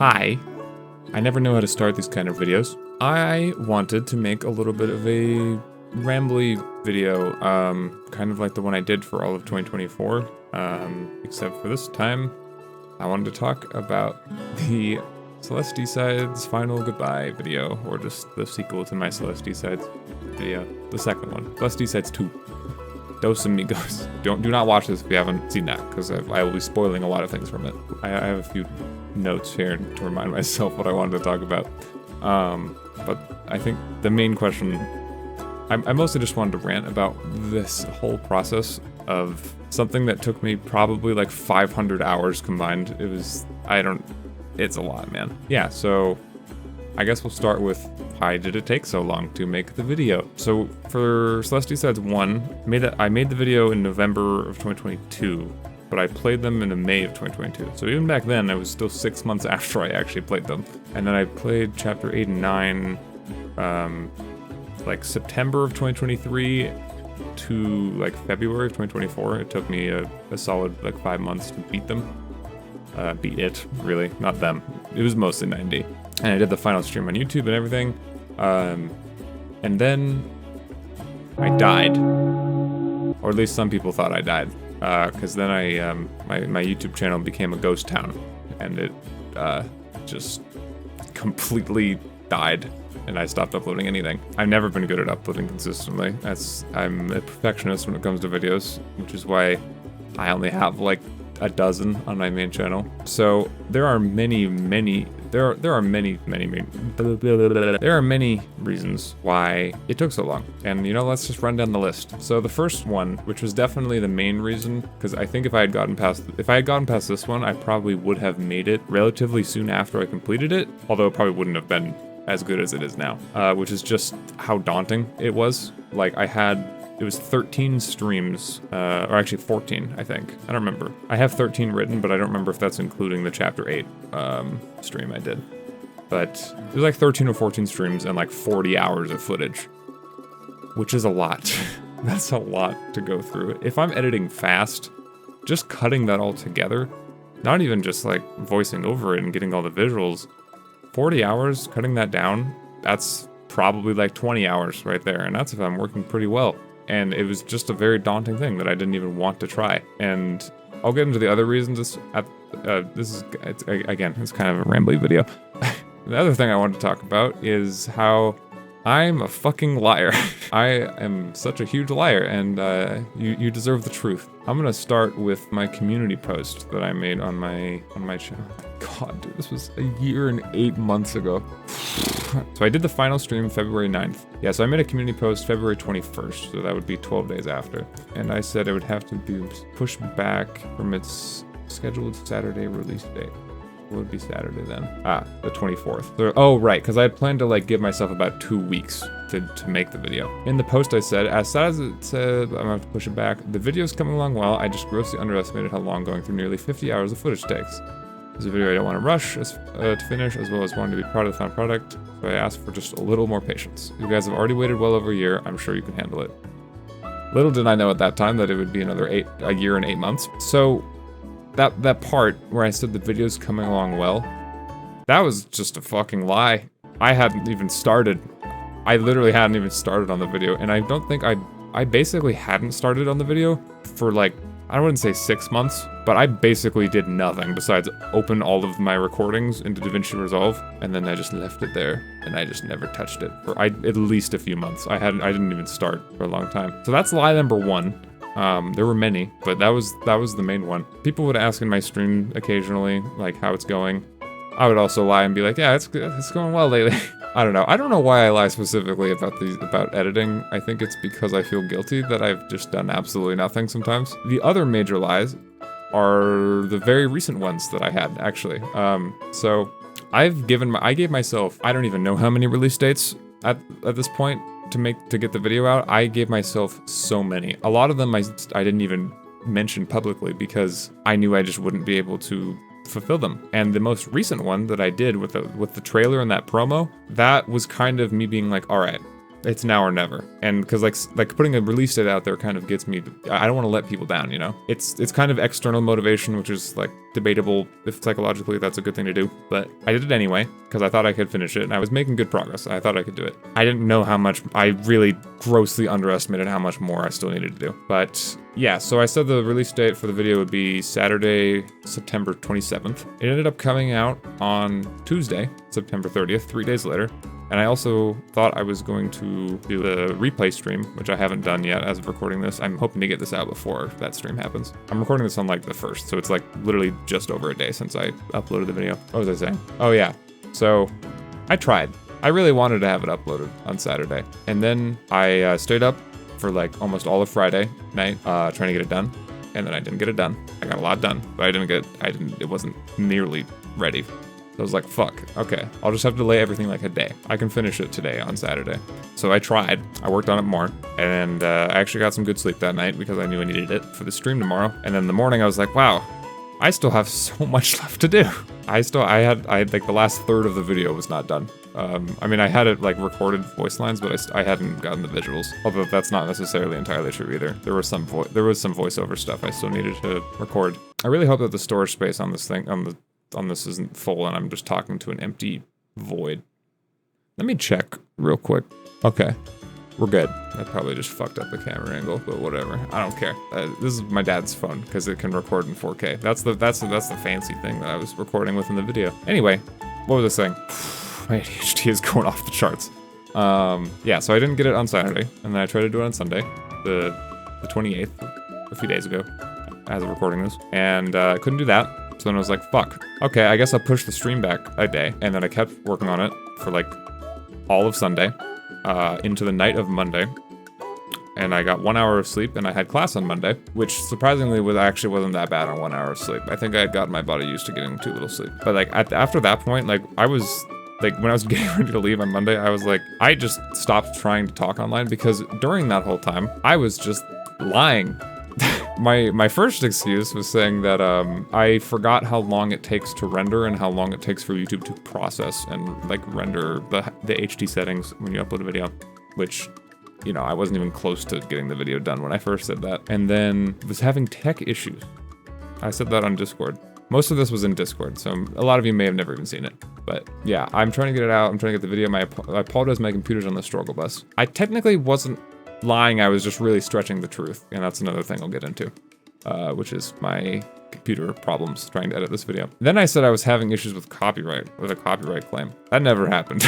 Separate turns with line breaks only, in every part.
Hi. I never know how to start these kind of videos. I wanted to make a little bit of a rambly video, kind of like the one I did for all of 2024, except for this time, I wanted to talk about the Celesticide's Final Goodbye video, or just the sequel to my Celesticide's video, the second one, Celesticide's 2. Dos Amigos. Do not watch this if you haven't seen that, because I will be spoiling a lot of things from it. I have a few notes here to remind myself what I wanted to talk about. But I think the main question, I mostly just wanted to rant about this whole process of something that took me probably like 500 hours combined. It's a lot, man. Yeah, so I guess we'll start with why did it take so long to make the video? So for Celesticide's 1, I made the video in November of 2022, but I played them in May of 2022. So even back then, it was still 6 months after I actually played them. And then I played Chapter 8 and 9, like September of 2023 to like February of 2024. It took me a solid like 5 months to beat them. Beat it, really, not them. It was mostly 90. And I did the final stream on YouTube and everything. And then I died. Or at least some people thought I died. Because then my YouTube channel became a ghost town. And it just completely died. And I stopped uploading anything. I've never been good at uploading consistently. I'm a perfectionist when it comes to videos, which is why I only have like a dozen on my main channel. So there are many reasons why it took so long. And let's just run down the list. So the first one, which was definitely the main reason, because I think if I had gotten past this one, I probably would have made it relatively soon after I completed it, although it probably wouldn't have been as good as it is now, which is just how daunting it was. Like it was 13 streams, or actually 14, I think. I don't remember. I have 13 written, but I don't remember if that's including the Chapter 8 stream I did. But it was like 13 or 14 streams and like 40 hours of footage, which is a lot. That's a lot to go through. If I'm editing fast, just cutting that all together, not even just like voicing over it and getting all the visuals, 40 hours, cutting that down, that's probably like 20 hours right there. And that's if I'm working pretty well. And it was just a very daunting thing that I didn't even want to try. And I'll get into the other reasons. It's kind of a rambly video. The other thing I wanted to talk about is how I'm a fucking liar. I am such a huge liar, and you deserve the truth. I'm gonna start with my community post that I made on my channel. God, dude, this was a year and 8 months ago. So I did the final stream February 9th. Yeah, so I made a community post February 21st, so that would be 12 days after. And I said it would have to be pushed back from its scheduled Saturday release date. What would be Saturday then? The 24th. Oh, right, because I had planned to like give myself about 2 weeks to make the video. In the post I said, as sad as it said, I'm gonna have to push it back. The video's coming along well. I just grossly underestimated how long going through nearly 50 hours of footage takes. It's a video I don't want to rush to finish, as well as wanting to be proud of the final product, so I asked for just a little more patience. You guys have already waited well over a year. I'm sure you can handle it. Little did I know at that time that it would be a year and 8 months. So that part where I said the video's coming along well, that was just a fucking lie. I hadn't even started. I literally hadn't even started on the video, and I don't think I basically hadn't started on the video for like, I wouldn't say 6 months, but I basically did nothing besides open all of my recordings into DaVinci Resolve, and then I just left it there, and I just never touched it for at least a few months. I didn't even start for a long time. So that's lie number one. There were many, but that was the main one. People would ask in my stream occasionally, like, how it's going. I would also lie and be like, yeah, it's going well lately. I don't know. I don't know why I lie specifically about editing. I think it's because I feel guilty that I've just done absolutely nothing sometimes. The other major lies are the very recent ones that I had, actually. So I gave myself, I don't even know how many release dates at this point to get the video out. I gave myself so many. A lot of them I didn't even mention publicly because I knew I just wouldn't be able to fulfill them. And the most recent one that I did with the trailer and that promo, that was kind of me being like, all right, it's now or never. And because like putting a release date out there kind of gets me, I don't want to let people down, you know? It's kind of external motivation, which is like debatable if psychologically that's a good thing to do, but I did it anyway because I thought I could finish it and I was making good progress. I thought I could do it. I didn't know how much, I really grossly underestimated how much more I still needed to do. But yeah, so I said the release date for the video would be Saturday, September 27th. It ended up coming out on Tuesday, September 30th, 3 days later. And I also thought I was going to do a replay stream, which I haven't done yet as of recording this. I'm hoping to get this out before that stream happens. I'm recording this on like the 1st, so it's like literally just over a day since I uploaded the video. What was I saying? Oh yeah, so I tried. I really wanted to have it uploaded on Saturday. And then I stayed up for like almost all of Friday night trying to get it done. And then I didn't get it done. I got a lot done, but it wasn't nearly ready. I was like, fuck, okay, I'll just have to delay everything like a day. I can finish it today on Saturday. So I tried, I worked on it more, and I actually got some good sleep that night because I knew I needed it for the stream tomorrow. And then in the morning I was like, wow, I still have so much left to do. I had like the last third of the video was not done. I mean, I had it like recorded voice lines, but I hadn't gotten the visuals. Although that's not necessarily entirely true either. There was some voiceover stuff I still needed to record. I really hope that the storage space on this thing, on this isn't full and I'm just talking to an empty void. Let me check real quick. Okay, we're good. I probably just fucked up the camera angle, but whatever. I don't care. This is my dad's phone because it can record in 4K. That's the fancy thing that I was recording with in the video. Anyway, what was I saying? My ADHD is going off the charts. Yeah, so I didn't get it on Saturday, and then I tried to do it on Sunday, the 28th, a few days ago, as of recording this, and I couldn't do that. So then I was like, fuck. Okay, I guess I'll push the stream back a day. And then I kept working on it for like all of Sunday, into the night of Monday. And I got 1 hour of sleep and I had class on Monday, which surprisingly wasn't that bad on 1 hour of sleep. I think I had gotten my body used to getting too little sleep. But like after that point, like I was like, when I was getting ready to leave on Monday, I was like, I just stopped trying to talk online because during that whole time, I was just lying. My first excuse was saying that I forgot how long it takes to render and how long it takes for YouTube to process and like render the HD settings when you upload a video, which, you know, I wasn't even close to getting the video done when I first said that. And then was having tech issues. I said that on Discord. Most of this was in Discord, so a lot of you may have never even seen it. But yeah, I'm trying to get it out. I'm trying to get the video. I apologize, my computer's on the struggle bus. I technically wasn't lying, I was just really stretching the truth, and that's another thing I'll get into, which is my computer problems trying to edit this video. Then I said I was having issues with a copyright claim. That never happened.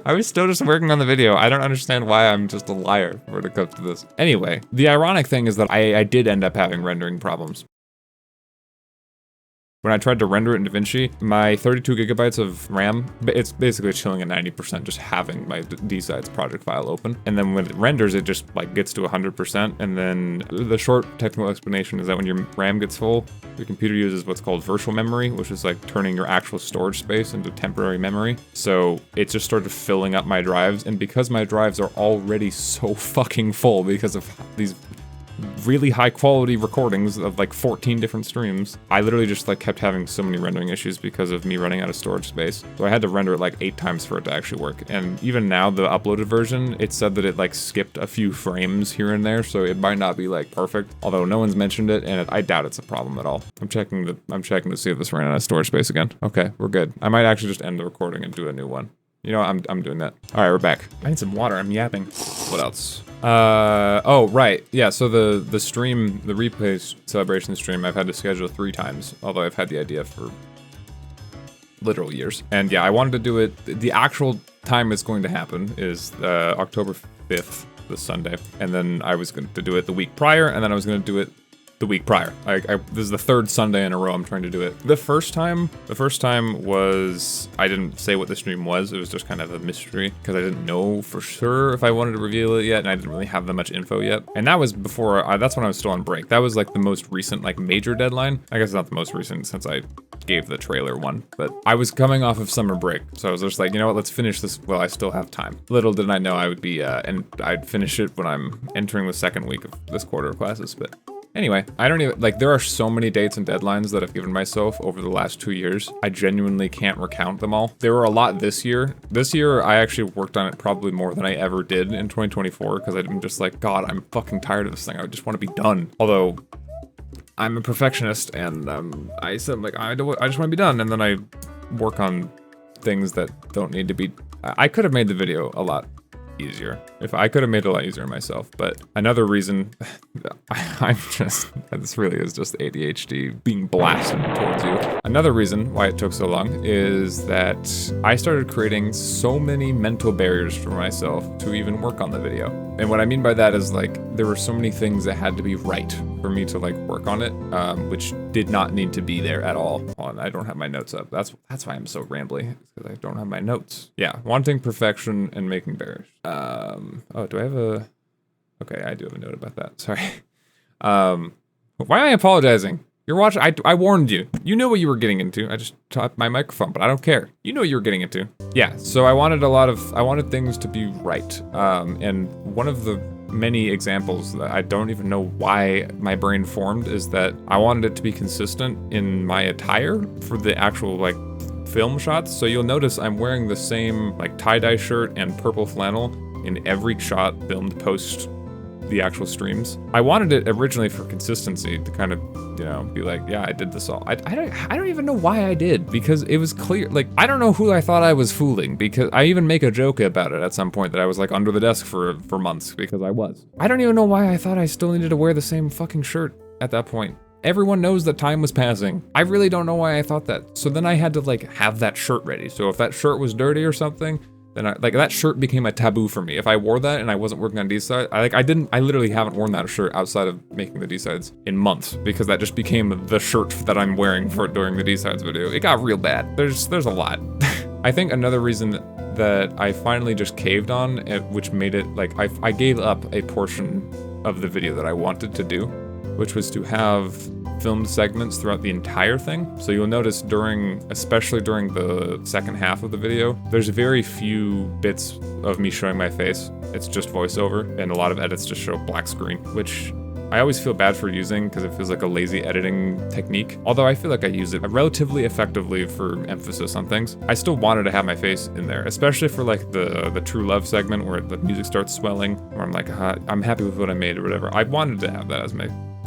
I was still just working on the video. I don't understand why I'm just a liar when it comes to this. Anyway, the ironic thing is that I did end up having rendering problems. When I tried to render it in DaVinci, my 32 gigabytes of RAM, it's basically chilling at 90% just having my DSides project file open. And then when it renders, it just like gets to 100%. And then the short technical explanation is that when your RAM gets full, your computer uses what's called virtual memory, which is like turning your actual storage space into temporary memory. So it just started filling up my drives. And because my drives are already so fucking full because of these really high quality recordings of like 14 different streams, I literally just like kept having so many rendering issues because of me running out of storage space. So I had to render it like 8 times for it to actually work. And even now, the uploaded version, it said that it like skipped a few frames here and there, so it might not be like perfect, although no one's mentioned it, and I doubt it's a problem at all. I'm checking to see if this ran out of storage space again. Okay, we're good. I might actually just end the recording and do a new one. You know, I'm doing that. All right, we're back. I need some water, I'm yapping. What else? Oh, right. Yeah, so the stream, the replay celebration stream, I've had to schedule 3 times, although I've had the idea for literal years. And yeah, I wanted to do it, the actual time it's going to happen is October 5th, this Sunday. And then I was going to do it the week prior, and then I was going to do it the week prior. This is the 3rd Sunday in a row I'm trying to do it. The first time was, I didn't say what the stream was. It was just kind of a mystery because I didn't know for sure if I wanted to reveal it yet, and I didn't really have that much info yet. And that was before, that's when I was still on break. That was like the most recent like major deadline. I guess not the most recent since I gave the trailer one, but I was coming off of summer break. So I was just like, you know what, let's finish this while I still have time. Little did I know I would be, and I'd finish it when I'm entering the 2nd week of this quarter of classes, but Anyway, I don't even, like, there are so many dates and deadlines that I've given myself over the last 2 years. I genuinely can't recount them all. There were a lot this year. This year, I actually worked on it probably more than I ever did in 2024, because I'm just like, God, I'm fucking tired of this thing. I just want to be done. Although, I'm a perfectionist, and I said, like, I just want to be done, and then I work on things that don't need to be. I could have made the video a lot easier. If I could have made it a lot easier myself, but another reason I'm just, this really is just ADHD being blasted towards you. Another reason why it took so long is that I started creating so many mental barriers for myself to even work on the video. And what I mean by that is, like, there were so many things that had to be right for me to, like, work on it, which did not need to be there at all. Hold on, I don't have my notes up. That's why I'm so rambly, because I don't have my notes. Yeah, wanting perfection and making barriers. Oh, do I have a... Okay, I do have a note about that. Sorry. Why am I apologizing? You're watching... I warned you. You know what you were getting into. I just tapped my microphone, but I don't care. You know what you were getting into. Yeah, so I wanted things to be right. And one of the many examples that I don't even know why my brain formed is that I wanted it to be consistent in my attire for the actual, like, film shots. So you'll notice I'm wearing the same, like, tie-dye shirt and purple flannel in every shot filmed post the actual streams. I wanted it originally for consistency, to kind of, you know, be like, yeah, I did this all. I don't even know why I did, because it was clear. Like, I don't know who I thought I was fooling, because I even make a joke about it at some point that I was, like, under the desk for months, because I was. I don't even know why I thought I still needed to wear the same fucking shirt at that point. Everyone knows that time was passing. I really don't know why I thought that. So then I had to, like, have that shirt ready. So if that shirt was dirty or something, then that shirt became a taboo for me. If I wore that and I wasn't working on D-side, I literally haven't worn that shirt outside of making the D-sides in months, because that just became the shirt that I'm wearing for during the D-sides video. It got real bad. There's a lot. I think another reason that I finally just caved on, which made it, like, I gave up a portion of the video that I wanted to do, which was to have filmed segments throughout the entire thing. So you'll notice especially during the second half of the video, there's very few bits of me showing my face. It's just voiceover, and a lot of edits just show black screen, which I always feel bad for using because it feels like a lazy editing technique. Although I feel like I use it relatively effectively for emphasis on things. I still wanted to have my face in there, especially for, like, the True Love segment where the music starts swelling, where I'm like, I'm happy with what I made or whatever. I wanted to have that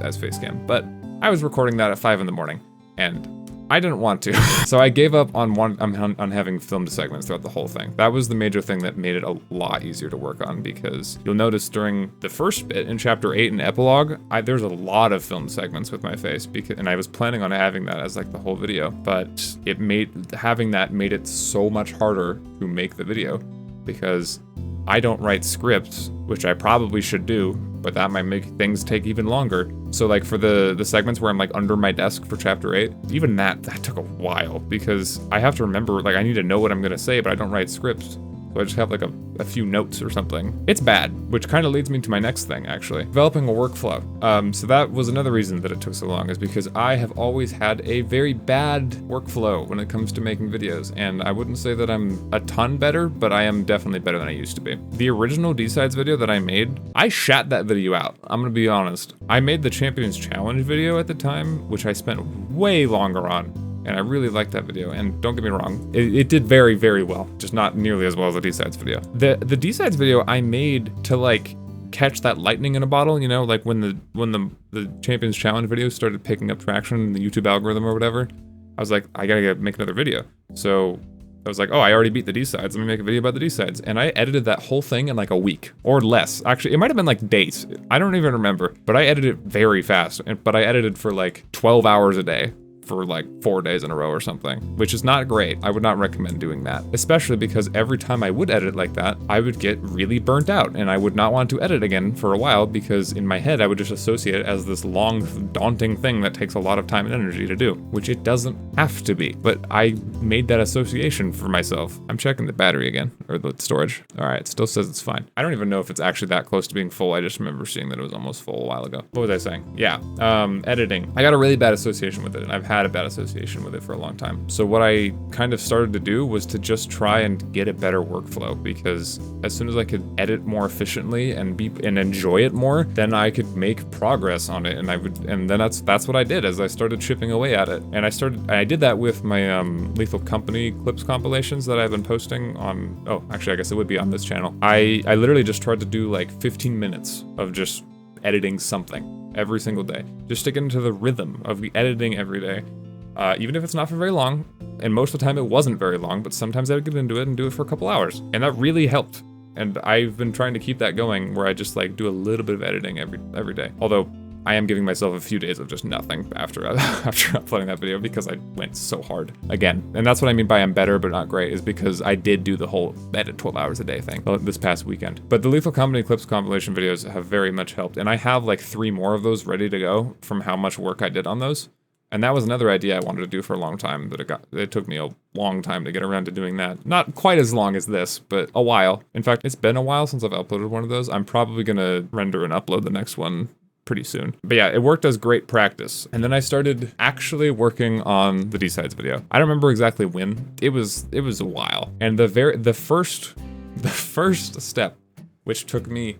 as face cam, but I was recording that at 5 in the morning, and I didn't want to. So I gave up on having filmed segments throughout the whole thing. That was the major thing that made it a lot easier to work on, because you'll notice during the first bit in Chapter 8 and Epilogue, there's a lot of filmed segments with my face, and I was planning on having that as, like, the whole video, but having that made it so much harder to make the video, because I don't write scripts, which I probably should do, but that might make things take even longer. So, like, for the segments where I'm, like, under my desk for Chapter 8, even that took a while, because I have to remember, like, I need to know what I'm gonna say, but I don't write scripts. So I just have, like, a few notes or something. It's bad, which kind of leads me to my next thing, actually. Developing a workflow. So that was another reason that it took so long, is because I have always had a very bad workflow when it comes to making videos. And I wouldn't say that I'm a ton better, but I am definitely better than I used to be. The original D-sides video that I made, I shat that video out. I'm gonna be honest. I made the Champions Challenge video at the time, which I spent way longer on. And I really liked that video, and don't get me wrong, it did very, very well, just not nearly as well as the D-sides video. The D-sides video I made to, like, catch that lightning in a bottle, you know, like when the Champions Challenge video started picking up traction in the YouTube algorithm or whatever, I was like, I gotta make another video. So I was like, oh, I already beat the D-sides, let me make a video about the D-sides. And I edited that whole thing in, like, a week or less. Actually, it might have been, like, days. I don't even remember, but I edited it very fast. But I edited for, like, 12 hours a day for, like, 4 days in a row or something, which is not great. I would not recommend doing that, especially because every time I would edit like that, I would get really burnt out, and I would not want to edit again for a while, because in my head, I would just associate it as this long, daunting thing that takes a lot of time and energy to do, which it doesn't have to be. But I made that association for myself. I'm checking the battery again, or the storage. All right, it still says it's fine. I don't even know if it's actually that close to being full. I just remember seeing that it was almost full a while ago. What was I saying? Yeah, editing. I got a really bad association with it, and I've had had a bad association with it for a long time. So what I kind of started to do was to just try and get a better workflow, because as soon as I could edit more efficiently and enjoy it more, then I could make progress on it. And then that's what I did as I started chipping away at it. And I did that with my Lethal Company clips compilations that I've been posting on, oh, actually I guess it would be on this channel. I literally just tried to do like 15 minutes of just editing something every single day, just to get into the rhythm of editing every day, even if it's not for very long. And most of the time it wasn't very long, but sometimes I would get into it and do it for a couple hours, and that really helped. And I've been trying to keep that going, where I just like do a little bit of editing every day. Although I am giving myself a few days of just nothing after uploading that video, because I went so hard again. And that's what I mean by I'm better but not great, is because I did do the whole edit 12 hours a day thing this past weekend. But the Lethal Company clips compilation videos have very much helped, and I have like 3 more of those ready to go from how much work I did on those. And that was another idea I wanted to do for a long time, but it took me a long time to get around to doing that. Not quite as long as this, but a while. In fact, it's been a while since I've uploaded one of those. I'm probably gonna render and upload the next one pretty soon. But yeah, it worked as great practice. And then I started actually working on the D-Sides video. I don't remember exactly when. It was a while. And the first step, which took me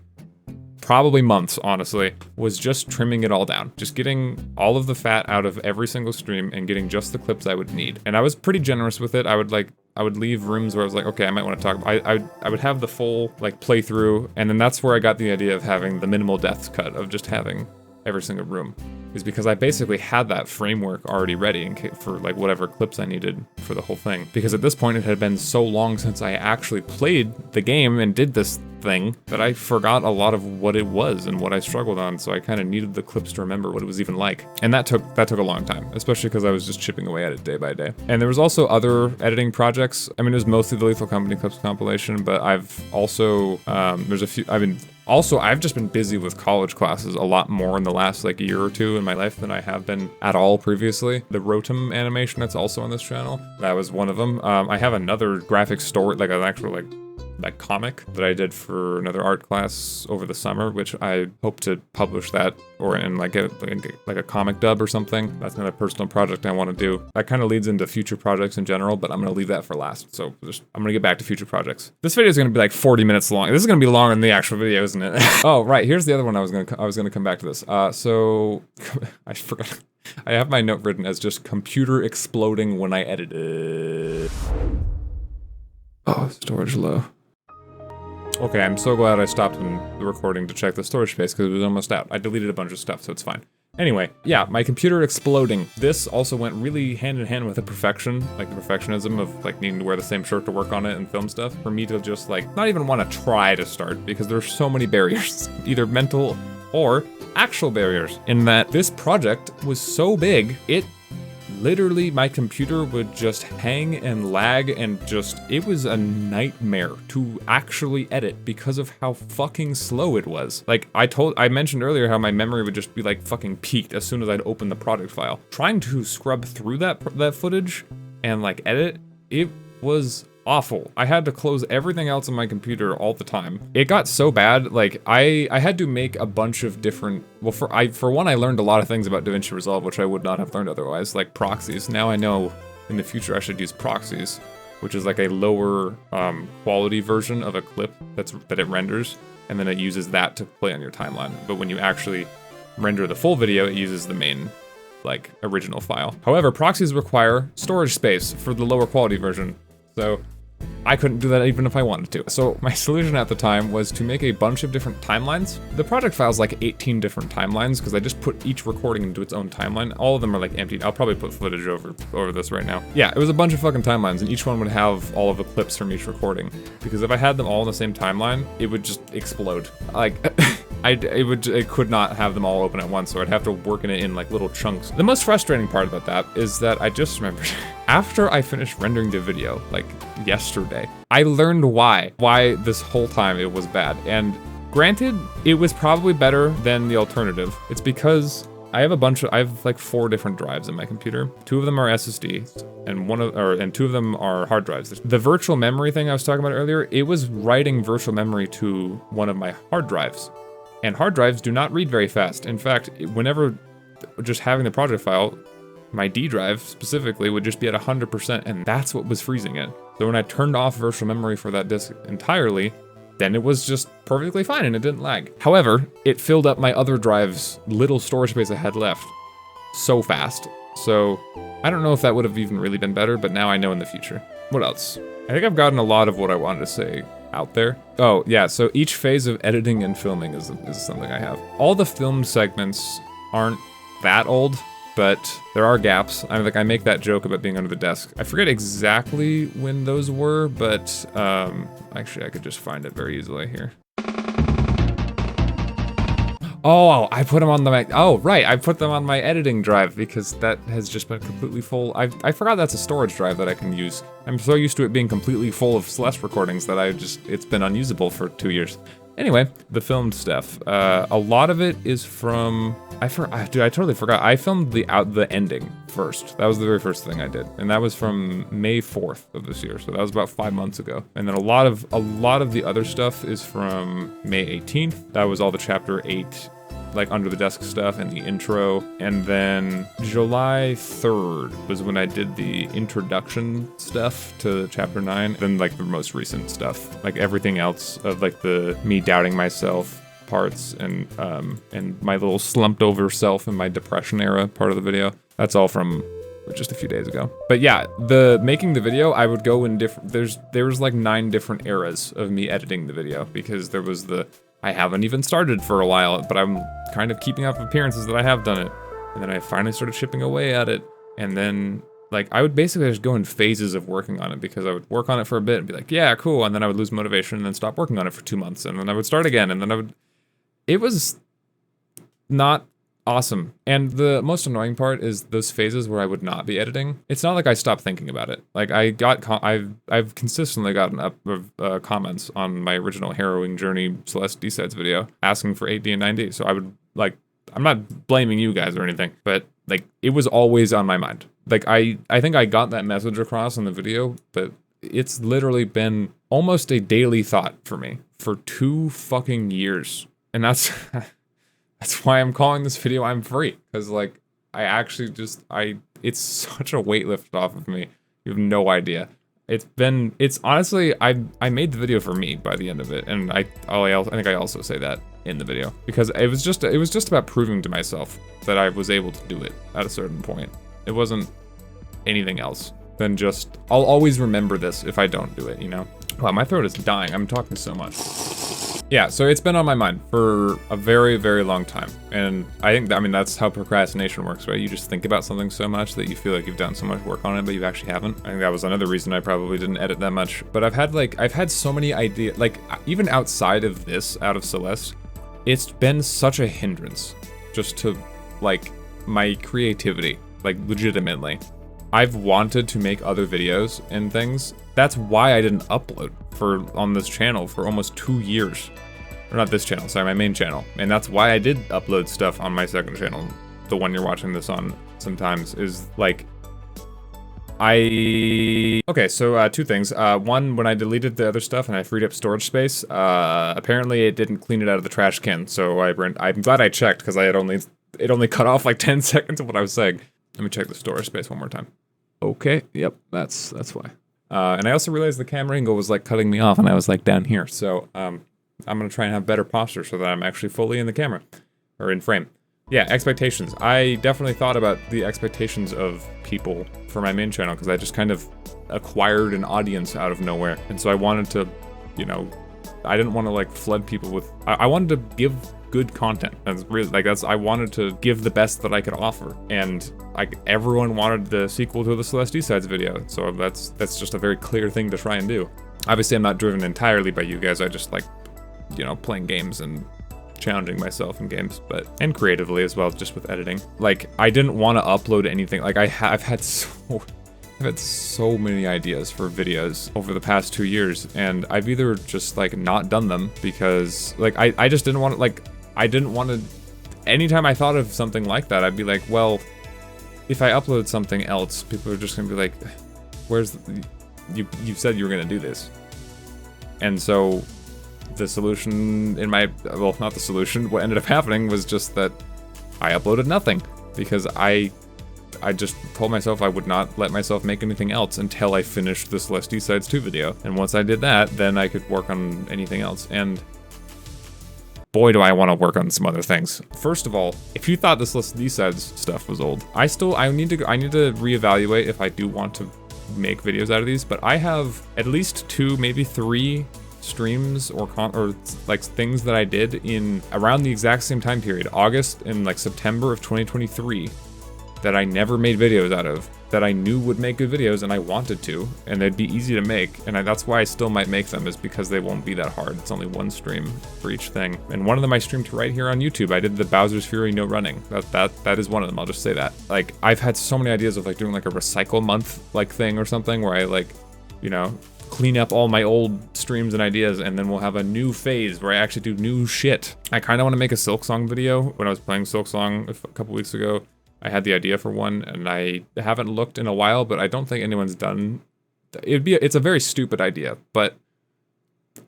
probably months, honestly, was just trimming it all down. Just getting all of the fat out of every single stream and getting just the clips I would need. And I was pretty generous with it. I would leave rooms where I was like, okay, I might want to talk. I would have the full like playthrough, and then that's where I got the idea of having the minimal deaths cut, of just having every single room, is because I basically had that framework already ready for like whatever clips I needed for the whole thing. Because at this point it had been so long since I actually played the game and did this thing that I forgot a lot of what it was and what I struggled on, so I kind of needed the clips to remember what it was even like. And that took a long time, especially because I was just chipping away at it day by day. And there was also other editing projects. I mean, it was mostly the Lethal Company clips compilation, but I've also, there's a few, I've just been busy with college classes a lot more in the last like year or two in my life than I have been at all previously. The Rotom animation that's also on this channel, that was one of them. I have another graphic story, like an actual like comic that I did for another art class over the summer, which I hope to publish that or in like a comic dub or something. That's another personal project I want to do. That kind of leads into future projects in general, but I'm going to leave that for last. So I'm going to get back to future projects. This video is going to be like 40 minutes long. This is going to be longer than the actual video, isn't it? Oh, right. Here's the other one I was going to come back to this. So I forgot. I have my note written as just computer exploding when I edit it. Oh, storage low. Okay, I'm so glad I stopped the recording to check the storage space because it was almost out. I deleted a bunch of stuff, so it's fine. Anyway, yeah, my computer exploding. This also went really hand in hand with the perfection, like the perfectionism of like needing to wear the same shirt to work on it and film stuff. For me to just like not even want to try to start because there's so many barriers, either mental or actual barriers, in that this project was so big, literally, my computer would just hang and lag and it was a nightmare to actually edit because of how fucking slow it was. Like, I mentioned earlier how my memory would just be like fucking peaked as soon as I'd open the project file. Trying to scrub through that footage and like edit, it was awful. I had to close everything else on my computer all the time. It got so bad, like I had to make a bunch of different, well, for one, I learned a lot of things about DaVinci Resolve, which I would not have learned otherwise, like proxies. Now I know in the future I should use proxies, which is like a lower quality version of a clip that it renders, and then it uses that to play on your timeline. But when you actually render the full video, it uses the main like original file. However, proxies require storage space for the lower quality version. So I couldn't do that even if I wanted to. So my solution at the time was to make a bunch of different timelines. The project file's like 18 different timelines because I just put each recording into its own timeline. All of them are like empty. I'll probably put footage over this right now. Yeah, it was a bunch of fucking timelines, and each one would have all of the clips from each recording. Because if I had them all in the same timeline, it would just explode. Like, it could not have them all open at once, so I'd have to work in it in like little chunks. The most frustrating part about that is that I just remembered, after I finished rendering the video, like yesterday, I learned why this whole time it was bad. And granted, it was probably better than the alternative. It's because I have like 4 different drives in my computer. 2 of them are SSDs, and 2 of them are hard drives. The virtual memory thing I was talking about earlier, it was writing virtual memory to one of my hard drives. And hard drives do not read very fast. In fact, whenever just having the project file, my D drive specifically would just be at 100%, and that's what was freezing it. So when I turned off virtual memory for that disk entirely, then it was just perfectly fine and it didn't lag. However, it filled up my other drive's little storage space I had left so fast. So I don't know if that would have even really been better, but now I know in the future. What else? I think I've gotten a lot of what I wanted to say out there. Oh yeah, so each phase of editing and filming is something I have. All the film segments aren't that old, but there are gaps. I make that joke about being under the desk. I forget exactly when those were, but actually I could just find it very easily here. Oh, I put them on the, oh right, I put them on my editing drive because that has just been completely full. I forgot that's a storage drive that I can use. I'm so used to it being completely full of Celeste recordings that it's been unusable for 2 years. Anyway, the filmed stuff. A lot of it is from, dude, I totally forgot. I filmed the ending first. That was the very first thing I did. And that was from May 4th of this year. So that was about 5 months ago. And then a lot of the other stuff is from May 18th. That was all the chapter 8, like under the desk stuff and the intro. And then July 3rd was when I did the introduction stuff to chapter 9. Then like the most recent stuff, like everything else of like the me doubting myself parts and my little slumped over self in my depression era part of the video. That's all from just a few days ago. But yeah, making the video, I would go in different, there was like 9 different eras of me editing the video, because there was I haven't even started for a while, but I'm kind of keeping up appearances that I have done it. And then I finally started chipping away at it. And then like I would basically just go in phases of working on it, because I would work on it for a bit and be like, yeah, cool. And then I would lose motivation and then stop working on it for 2 months. And then I would start again. And then it was not awesome. And the most annoying part is those phases where I would not be editing. It's not like I stopped thinking about it. Like I've consistently gotten comments on my original Harrowing Journey Celeste D-Sides video asking for 8D and 9D. So I would like, I'm not blaming you guys or anything, but like it was always on my mind. Like I think I got that message across in the video, but it's literally been almost a daily thought for me for 2 fucking years. And that's why I'm calling this video I'm Free. Because like, I actually it's such a weight lifted off of me. You have no idea. It's honestly, I made the video for me by the end of it. And I think I also say that in the video. Because it was just about proving to myself that I was able to do it at a certain point. It wasn't anything else than just, I'll always remember this if I don't do it, you know? Wow, my throat is dying. I'm talking so much. Yeah, so it's been on my mind for a very, very long time. And I think, that's how procrastination works, right? You just think about something so much that you feel like you've done so much work on it, but you actually haven't. I think that was another reason I probably didn't edit that much. But I've had so many ideas, like even outside of this, out of Celeste, it's been such a hindrance just to like my creativity, like legitimately. I've wanted to make other videos and things. That's why I didn't upload on this channel for almost 2 years. Or not this channel, sorry, my main channel. And that's why I did upload stuff on my second channel. The one you're watching this on sometimes is like, okay, so 2 things. One, when I deleted the other stuff and I freed up storage space, apparently it didn't clean it out of the trash can. So I'm glad I checked, because it only cut off like 10 seconds of what I was saying. Let me check the storage space one more time. Okay, yep, that's why. And I also realized the camera angle was like cutting me off and I was like down here. So I'm gonna try and have better posture so that I'm actually fully in the camera, or in frame. Yeah, expectations. I definitely thought about the expectations of people for my main channel, because I just kind of acquired an audience out of nowhere. And so I wanted to, you know, I didn't want to like flood people with, I wanted to give good content. That's really, like, I wanted to give the best that I could offer. And like everyone wanted the sequel to the Celeste D-Sides video. So that's just a very clear thing to try and do. Obviously I'm not driven entirely by you guys. I just like, you know, playing games and challenging myself in games, and creatively as well, just with editing. Like I didn't want to upload anything. Like I've had so many ideas for videos over the past 2 years, and I've either just like not done them because like I just didn't want to, like I didn't want to, anytime I thought of something like that, I'd be like, well, if I upload something else, people are just gonna be like, where's you said you were gonna do this. And so the solution well, not the solution, what ended up happening was just that I uploaded nothing, because I I just told myself I would not let myself make anything else until I finished the Celeste D-Sides 2 video. And once I did that, then I could work on anything else. And boy, do I want to work on some other things. First of all, if you thought this Celeste D-Sides stuff was old, I need to reevaluate if I do want to make videos out of these, but I have at least 2, maybe 3 streams or like things that I did in around the exact same time period, August and like September of 2023, that I never made videos out of, that I knew would make good videos and I wanted to, and they'd be easy to make, and that's why I still might make them, is because they won't be that hard. It's only 1 stream for each thing. And one of them I streamed right here on YouTube. I did the Bowser's Fury no running. That is one of them, I'll just say that. Like, I've had so many ideas of like doing like a recycle month like thing or something where I like, you know, clean up all my old streams and ideas, and then we'll have a new phase where I actually do new shit. I kind of want to make a Silksong video. When I was playing Silksong a couple weeks ago, I had the idea for one, and I haven't looked in a while, but I don't think anyone's done. It's a very stupid idea, but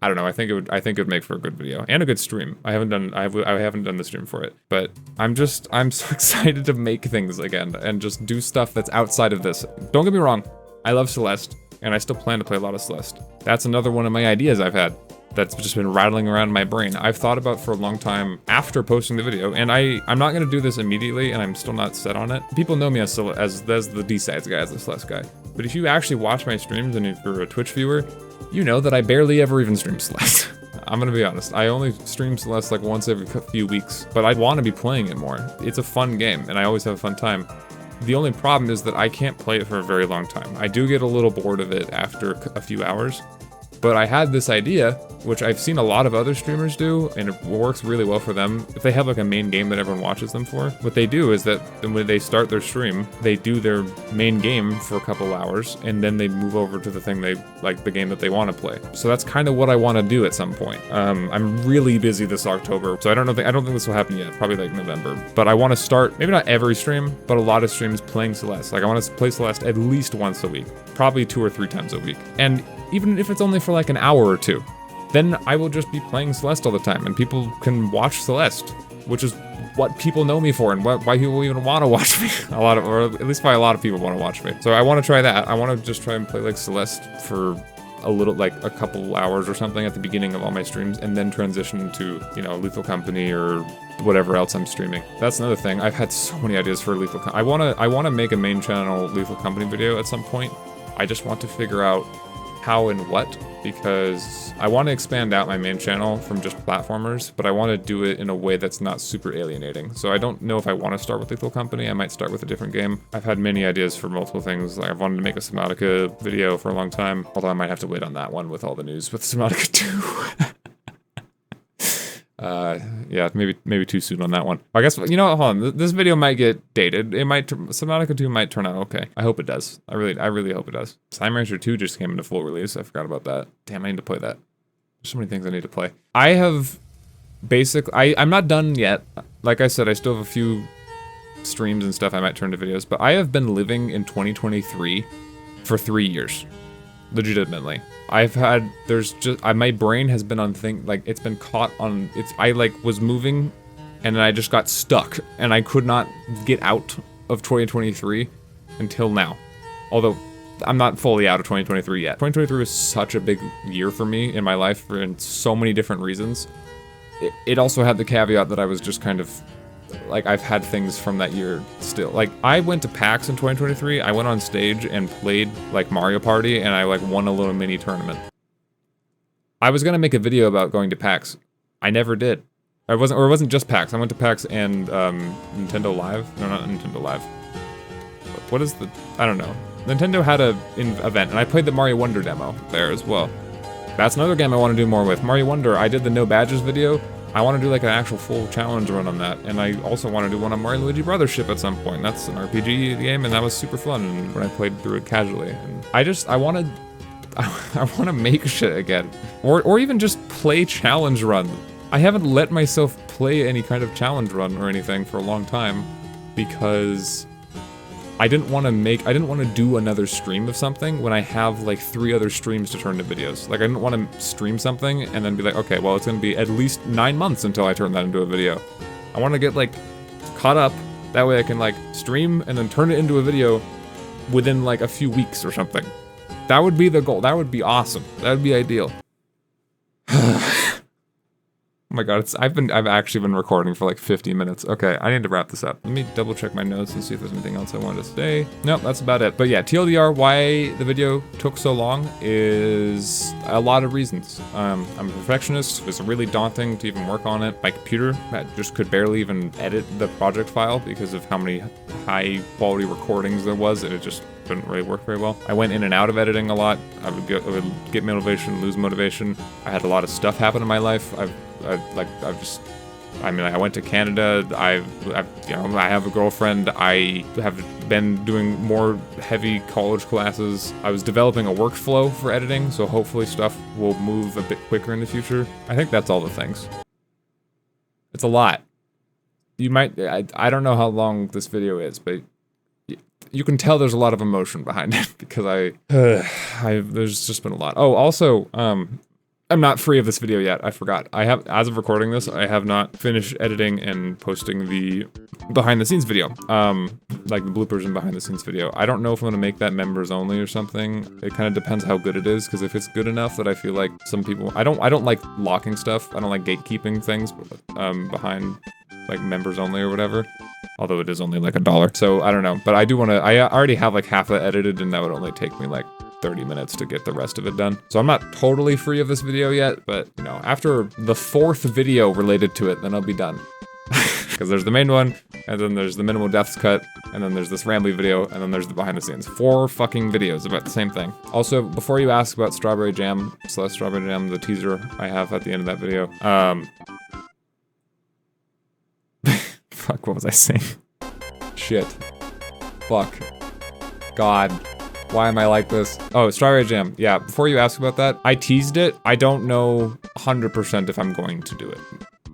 I don't know. I think it would make for a good video and a good stream. I haven't done the stream for it, but I'm so excited to make things again and just do stuff that's outside of this. Don't get me wrong, I love Celeste, and I still plan to play a lot of Celeste. That's another one of my ideas I've had that's just been rattling around in my brain. I've thought about for a long time after posting the video, and I'm not gonna do this immediately, and I'm still not set on it. People know me as the D-Sides guy, as the Celeste guy. But if you actually watch my streams, and if you're a Twitch viewer, you know that I barely ever even stream Celeste. I'm gonna be honest, I only stream Celeste like once every few weeks, but I want to be playing it more. It's a fun game, and I always have a fun time. The only problem is that I can't play it for a very long time. I do get a little bored of it after a few hours, but I had this idea, which I've seen a lot of other streamers do, and it works really well for them. If they have like a main game that everyone watches them for, what they do is that when they start their stream, they do their main game for a couple hours, and then they move over to the thing the game that they want to play. So that's kind of what I want to do at some point. I'm really busy this October, so I don't think this will happen yet, probably like November. But I want to start, maybe not every stream, but a lot of streams playing Celeste. Like I want to play Celeste at least once a week, probably 2 or 3 times a week. And even if it's only for like an hour or 2, then I will just be playing Celeste all the time, and people can watch Celeste, which is what people know me for, and why people even want to watch me. Or at least why a lot of people want to watch me. So I want to try that. I want to just try and play like Celeste for a little, like a couple hours or something at the beginning of all my streams, and then transition to, you know, Lethal Company or whatever else I'm streaming. That's another thing. I've had so many ideas for Lethal Company. I want to make a main channel Lethal Company video at some point. I just want to figure out how and what, because I want to expand out my main channel from just platformers, but I want to do it in a way that's not super alienating. So I don't know if I want to start with Lethal Company. I might start with a different game. I've had many ideas for multiple things. Like I've wanted to make a Subnautica video for a long time, although I might have to wait on that one with all the news with Subnautica 2. Yeah, maybe too soon on that one. I guess, you know what, hold on, this video might get dated. It might, Subnautica 2 might turn out okay. I hope it does. I really hope it does. Slime Rancher 2 just came into full release. I forgot about that. Damn, I need to play that. There's so many things I need to play. I have I'm not done yet. Like I said, I still have a few streams and stuff I might turn to videos, but I have been living in 2023 for 3 years. Legitimately. My brain has been on it's been caught on, I was moving and then I just got stuck and I could not get out of 2023 until now. Although I'm not fully out of 2023 yet. 2023 was such a big year for me in my life for so many different reasons. It also had the caveat that I was just kind of, like, I've had things from that year still. Like, I went to PAX in 2023, I went on stage and played, like, Mario Party, and I, like, won a little mini tournament. I was gonna make a video about going to PAX. I never did. It wasn't just PAX, I went to PAX and, Nintendo Live? No, not Nintendo Live. What is I don't know. Nintendo had an event, and I played the Mario Wonder demo there as well. That's another game I want to do more with. Mario Wonder, I did the no badges video. I want to do like an actual full challenge run on that, and I also want to do one on Mario Luigi Brothers Ship at some point. That's an RPG game, and that was super fun when I played through it casually. And I want to make shit again, or even just play challenge run. I haven't let myself play any kind of challenge run or anything for a long time because I didn't want to do another stream of something when I have like 3 other streams to turn to videos. Like I didn't want to stream something and then be like, okay, well it's gonna be at least 9 months until I turn that into a video. I want to get like caught up That way I can like stream and then turn it into a video within like a few weeks or something. That would be the goal. That would be awesome. That would be ideal. Oh my god, I've actually been recording for like 50 minutes. Okay, I need to wrap this up. Let me double check my notes and see if there's anything else I wanted to say. Nope, that's about it. But yeah, TLDR, why the video took so long is a lot of reasons. I'm a perfectionist. It was really daunting to even work on it. My computer just could barely even edit the project file because of how many high quality recordings there was, and it just didn't really work very well. I went in and out of editing a lot. I would get motivation, lose motivation. I had a lot of stuff happen in my life. I went to Canada. I have a girlfriend. I have been doing more heavy college classes. I was developing a workflow for editing, so hopefully stuff will move a bit quicker in the future. I think that's all the things. It's a lot. You might, I don't know how long this video is, but you can tell there's a lot of emotion behind it because there's just been a lot. Oh, also, I'm not free of this video yet. I forgot. As of recording this, I have not finished editing and posting the behind the scenes video. Like the bloopers and behind the scenes video. I don't know if I'm gonna make that members only or something. It kind of depends how good it is, because if it's good enough that I feel like some people, I don't like locking stuff. I don't like gatekeeping things behind like members only or whatever. Although it is only like $1. So I don't know, but I do want to, I already have like half that edited, and that would only take me like 30 minutes to get the rest of it done. So I'm not totally free of this video yet, but you know, after the 4th video related to it, then I'll be done. Because there's the main one, and then there's the minimal deaths cut, and then there's this rambly video, and then there's the behind the scenes. 4 fucking videos about the same thing. Also, before you ask about Strawberry Jam, the teaser I have at the end of that video, fuck, what was I saying? Shit. Fuck. God. Why am I like this? Oh, Strawberry Jam. Yeah, before you ask about that, I teased it. I don't know 100% if I'm going to do it.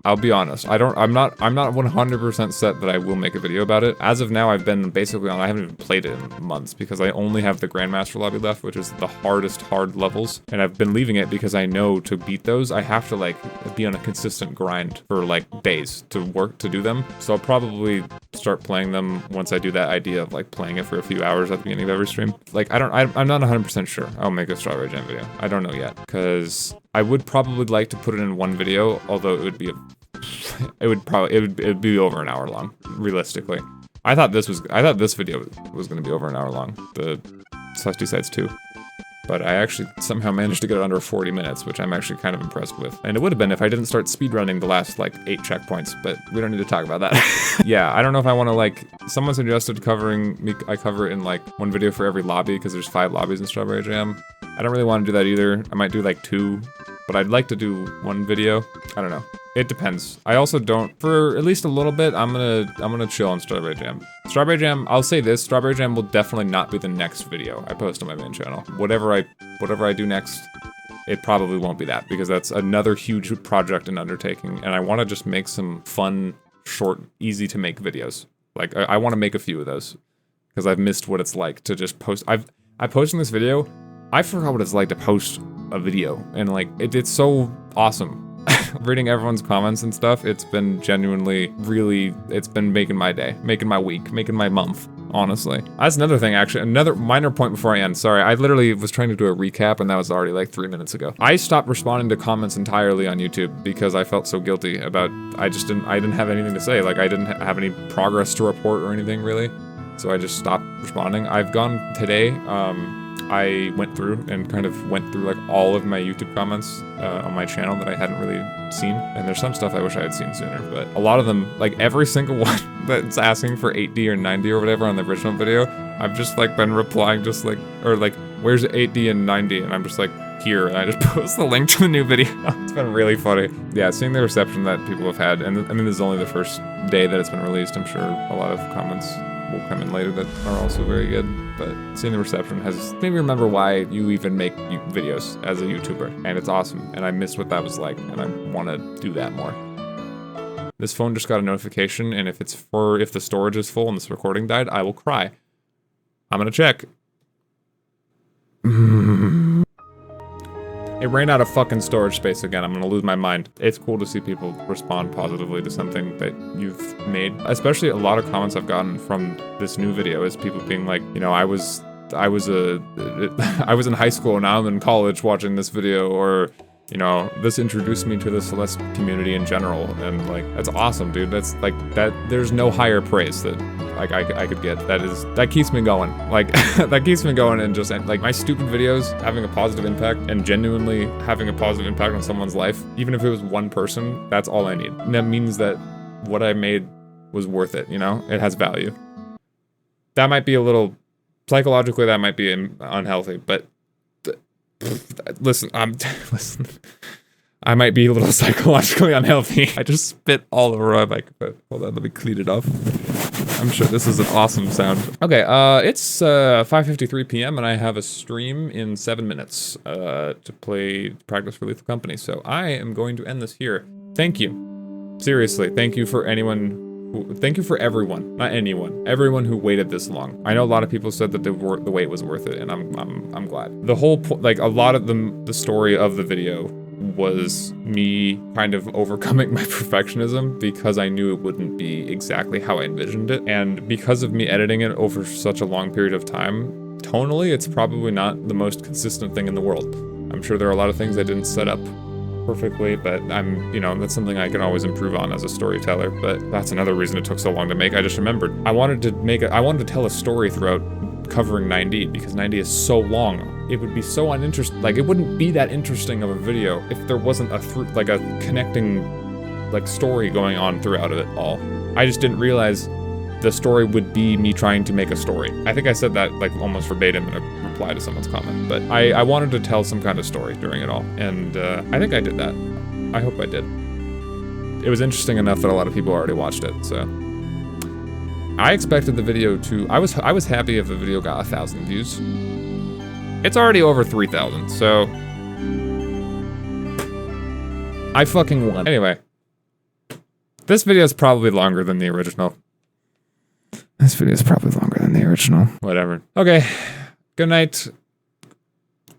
I'll be honest. I'm not 100% set that I will make a video about it. As of now, I've been basically I haven't even played it in months because I only have the Grandmaster lobby left, which is the hard levels. And I've been leaving it because I know to beat those, I have to like be on a consistent grind for like days to do them. So I'll probably start playing them once I do that idea of like playing it for a few hours at the beginning of every stream. Like I'm not 100% sure I'll make a Strawberry Jam video. I don't know yet, because I would probably like to put it in one video, although it would be it'd be over an hour long, realistically. I thought this video was gonna be over an hour long, the Celestia Sites 2. But I actually somehow managed to get it under 40 minutes, which I'm actually kind of impressed with. And it would have been if I didn't start speedrunning the last like 8 checkpoints, but we don't need to talk about that. Yeah, I don't know if I want to like, someone suggested I cover it in like one video for every lobby, because there's 5 lobbies in Strawberry Jam. I don't really want to do that either. I might do like 2, but I'd like to do 1 video. I don't know. It depends. I also don't, for at least a little bit, I'm gonna chill on Strawberry Jam. Strawberry Jam, I'll say this, Strawberry Jam will definitely not be the next video I post on my main channel. Whatever I do next, it probably won't be that, because that's another huge project and undertaking, and I want to just make some fun, short, easy to make videos. Like, I want to make a few of those, because I've missed what it's like to just post. I posted this video, I forgot what it's like to post a video, and like, it's so awesome. Reading everyone's comments and stuff, it's been genuinely, really, it's been making my day, making my week, making my month, honestly. That's another thing, actually, another minor point before I end. Sorry, I literally was trying to do a recap, and that was already like 3 minutes ago. I stopped responding to comments entirely on YouTube because I felt so guilty about, I didn't have anything to say. Like, I didn't have any progress to report or anything, really. So I just stopped responding. I've gone today, I went through like all of my YouTube comments on my channel that I hadn't really seen. And there's some stuff I wish I had seen sooner, but a lot of them, like every single one that's asking for 8D or 90 or whatever on the original video, I've just like been replying just like, or like, where's 8D and 90? And I'm just like, here, and I just post the link to the new video. It's been really funny. Yeah, seeing the reception that people have had, and I mean, this is only the first day that it's been released. I'm sure a lot of comments will come in later that are also very good, but seeing the reception has made me remember why you even make videos as a YouTuber, and it's awesome, and I missed what that was like, and I want to do that more. This phone just got a notification, and if the storage is full and this recording died, I will cry. I'm gonna check. It ran out of fucking storage space again. I'm gonna lose my mind. It's cool to see people respond positively to something that you've made. Especially a lot of comments I've gotten from this new video is people being like, you know, I was in high school and now I'm in college watching this video, or, you know, this introduced me to the Celeste community in general, and like, that's awesome, dude. That's like, there's no higher praise that like I could get. That keeps me going. Like, that keeps me going, and just like my stupid videos having a positive impact and genuinely having a positive impact on someone's life, even if it was one person, that's all I need. And that means that what I made was worth it, you know? It has value. That might be a little, psychologically that might be unhealthy, but listen, listen. I might be a little psychologically unhealthy. I just spit all over my microphone. Hold on, let me clean it off. I'm sure this is an awesome sound. Okay, it's 5:53 p.m. and I have a stream in 7 minutes to practice for Lethal Company. So I am going to end this here. Thank you. Seriously, thank you for thank you for everyone, not anyone, everyone who waited this long. I know a lot of people said that the wait was worth it, and I'm glad. The whole like a lot of the story of the video was me kind of overcoming my perfectionism because I knew it wouldn't be exactly how I envisioned it, and because of me editing it over such a long period of time, tonally it's probably not the most consistent thing in the world. I'm sure there are a lot of things I didn't set up perfectly, but you know, that's something I can always improve on as a storyteller, but that's another reason it took so long to make. I just remembered. I wanted to tell a story throughout covering 9D, because 9D is so long. It would be so uninteresting, like, it wouldn't be that interesting of a video if there wasn't a connecting, like, story going on throughout it all. I just didn't realize the story would be me trying to make a story. I think I said that, like, almost verbatim in a reply to someone's comment, but I wanted to tell some kind of story during it all, and I think I did that. I hope I did. It was interesting enough that a lot of people already watched it, so. I expected the video to, I was happy if the video got 1,000 views. It's already over 3,000, so. I fucking won. Anyway. This video is probably longer than the original. Whatever. Okay. Good night.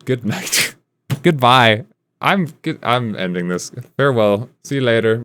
Good night. Goodbye. I'm ending this. Farewell. See you later.